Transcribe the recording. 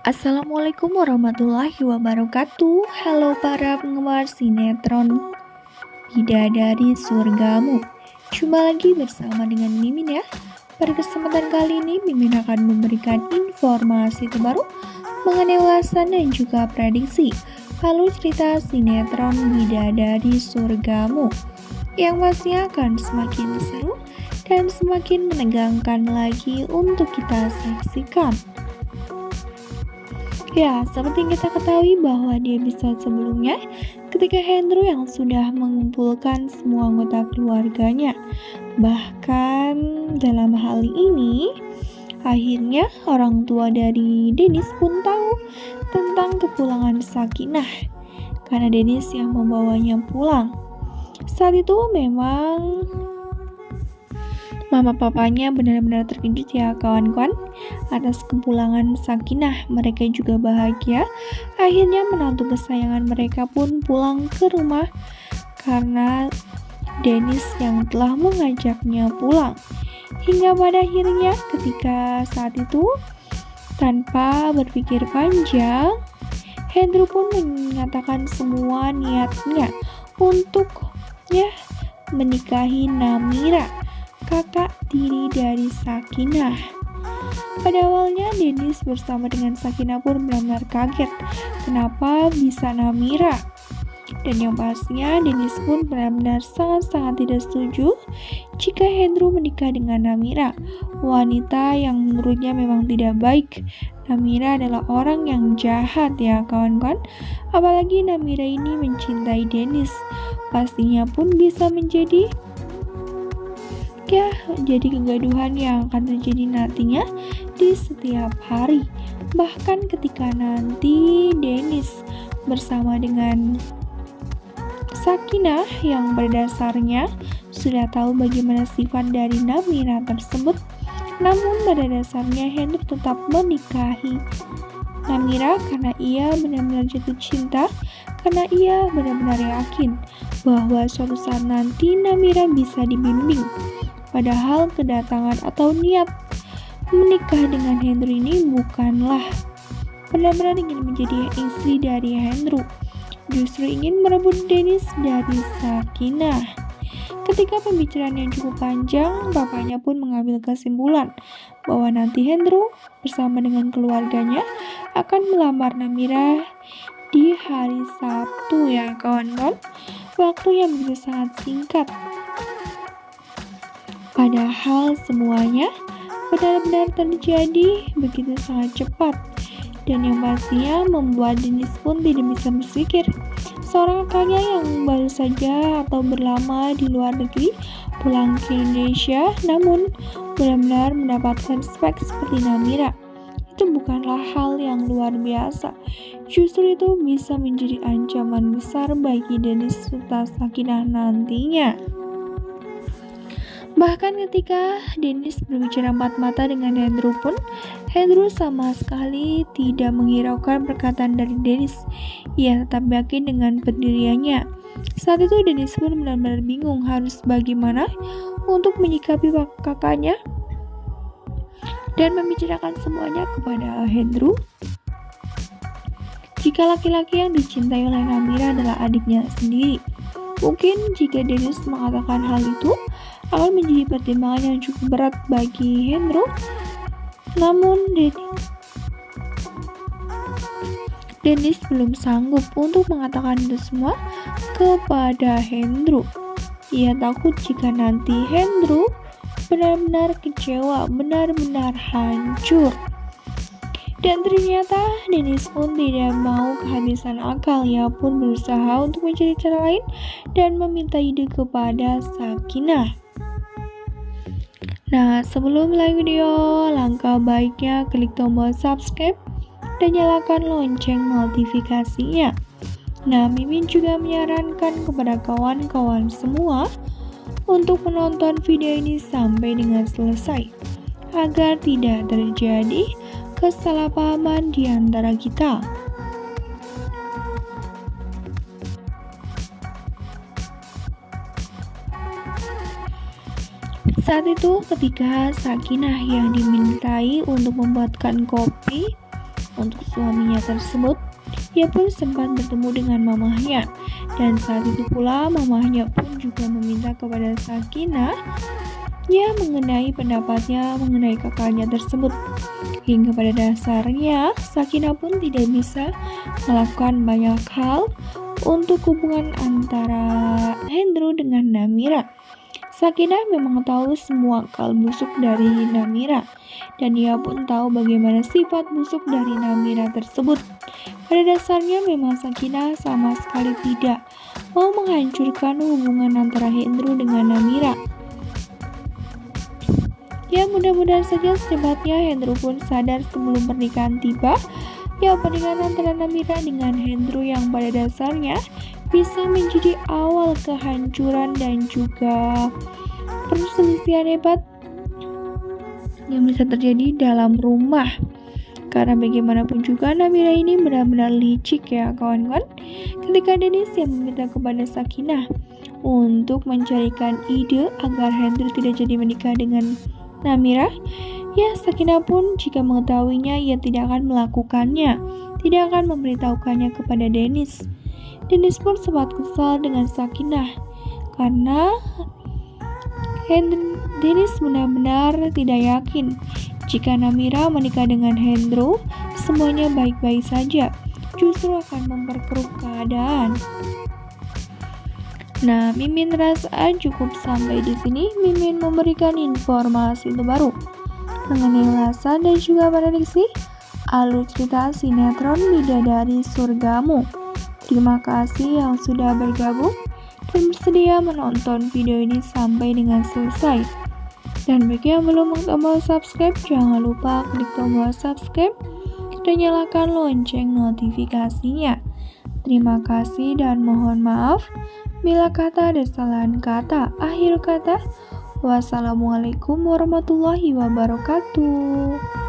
Assalamualaikum warahmatullahi wabarakatuh. Halo para penggemar sinetron Bidadari Surgamu. Jumpa lagi bersama dengan Mimin ya. Pada kesempatan kali ini Mimin akan memberikan informasi terbaru mengenai ulasan dan juga prediksi alur cerita sinetron Bidadari Surgamu yang pastinya akan semakin seru dan semakin menegangkan lagi untuk kita saksikan. Ya, seperti yang kita ketahui bahwa di episode sebelumnya, ketika Hendro yang sudah mengumpulkan semua anggota keluarganya, bahkan dalam hal ini, akhirnya orang tua dari Dennis pun tahu tentang kepulangan Sakinah, karena Dennis yang membawanya pulang. Saat itu memang mama papanya benar-benar terkejut ya kawan-kawan atas kepulangan Sakinah. Mereka juga bahagia. Akhirnya menantu kesayangan mereka pun pulang ke rumah karena Dennis yang telah mengajaknya pulang. Hingga pada akhirnya ketika saat itu tanpa berpikir panjang, Hendro pun mengatakan semua niatnya untuk menikahi Namira, kakak tiri dari Sakinah. Pada awalnya Dennis bersama dengan Sakinah pun benar-benar kaget kenapa bisa Namira. Dan yang pastinya Dennis pun benar-benar sangat-sangat tidak setuju jika Hendro menikah dengan Namira, wanita yang menurutnya memang tidak baik. Namira adalah orang yang jahat ya kawan-kawan. Apalagi Namira ini mencintai Dennis, pastinya pun bisa menjadi jadi kegaduhan yang akan terjadi nantinya di setiap hari. Bahkan ketika nanti Dennis bersama dengan Sakinah yang pada dasarnya sudah tahu bagaimana sifat dari Namira tersebut, namun pada dasarnya Hendro tetap menikahi Namira karena ia benar-benar jatuh cinta, karena ia benar-benar yakin bahwa suatu saat nanti Namira bisa dibimbing. Padahal kedatangan atau niat menikah dengan Hendro ini bukanlah benar-benar ingin menjadi istri dari Hendro, justru ingin merebut Dennis dari Sakinah. Ketika pembicaraan yang cukup panjang, bapaknya pun mengambil kesimpulan bahwa nanti Hendro bersama dengan keluarganya akan melamar Namira di hari Sabtu ya kawan-kawan. Waktu yang begitu sangat singkat. Padahal semuanya benar-benar terjadi begitu sangat cepat. Dan yang pastinya membuat Dennis pun tidak bisa berpikir. Seorang kakaknya yang baru saja atau berlama di luar negeri pulang ke Indonesia, namun benar-benar mendapatkan spek seperti Namira. Itu bukanlah hal yang luar biasa. Justru itu bisa menjadi ancaman besar bagi Dennis serta Sakinah nantinya. Bahkan ketika Dennis berbicara empat mata dengan Hendro pun, Hendro sama sekali tidak menghiraukan perkataan dari Dennis. Ia tetap yakin dengan pendiriannya. Saat itu Dennis pun benar-benar bingung harus bagaimana untuk menyikapi kakaknya dan membicarakan semuanya kepada Hendro. Jika laki-laki yang dicintai oleh Namira adalah adiknya sendiri, mungkin jika Dennis mengatakan hal itu akan menjadi pertimbangan yang cukup berat bagi Hendro. Namun Dennis belum sanggup untuk mengatakan itu semua kepada Hendro. Ia takut jika nanti Hendro benar-benar kecewa, benar-benar hancur. Dan ternyata Dennis pun tidak mau kehabisan akal. Ia pun berusaha untuk mencari cara lain dan meminta ide kepada Sakinah. Nah, sebelum mulai video, langkah baiknya klik tombol subscribe dan nyalakan lonceng notifikasinya. Nah, Mimin juga menyarankan kepada kawan-kawan semua untuk menonton video ini sampai dengan selesai, agar tidak terjadi kesalahpahaman di antara kita. Saat itu ketika Sakinah yang dimintai untuk membuatkan kopi untuk suaminya tersebut, ia pun sempat bertemu dengan mamahnya. Dan saat itu pula mamahnya pun juga meminta kepada Sakinah mengenai pendapatnya mengenai kakaknya tersebut. Hingga pada dasarnya Sakinah pun tidak bisa melakukan banyak hal untuk hubungan antara Hendro dengan Namira. Sakinah memang tahu semua akal busuk dari Namira, dan ia pun tahu bagaimana sifat busuk dari Namira tersebut. Pada dasarnya memang Sakinah sama sekali tidak mau menghancurkan hubungan antara Hendro dengan Namira. Ya, mudah-mudahan saja secepatnya Hendro pun sadar sebelum pernikahan tiba. Ya, pernikahan antara Namira dengan Hendro yang pada dasarnya bisa menjadi awal kehancuran dan juga perselisihan hebat yang bisa terjadi dalam rumah. Karena bagaimanapun juga Namira ini benar-benar licik ya kawan-kawan. Ketika Dennis yang meminta kepada Sakinah untuk mencarikan ide agar Hendro tidak jadi menikah dengan Namira, ya Sakinah pun jika mengetahuinya ia tidak akan melakukannya, tidak akan memberitahukannya kepada Dennis. Dennis pun sempat kesal dengan Sakinah karena Dennis benar-benar tidak yakin jika Namira menikah dengan Hendro semuanya baik-baik saja, justru akan memperkeruh keadaan. Nah, Mimin rasa cukup sampai di sini. Mimin memberikan informasi terbaru mengenai ulasan dan juga prediksi alur cerita sinetron Bidadari Surgamu. Terima kasih yang sudah bergabung dan bersedia menonton video ini sampai dengan selesai. Dan bagi yang belum tombol subscribe, jangan lupa klik tombol subscribe dan nyalakan lonceng notifikasinya. Terima kasih dan mohon maaf bila kata ada kesalahan kata. Akhir kata, wassalamualaikum warahmatullahi wabarakatuh.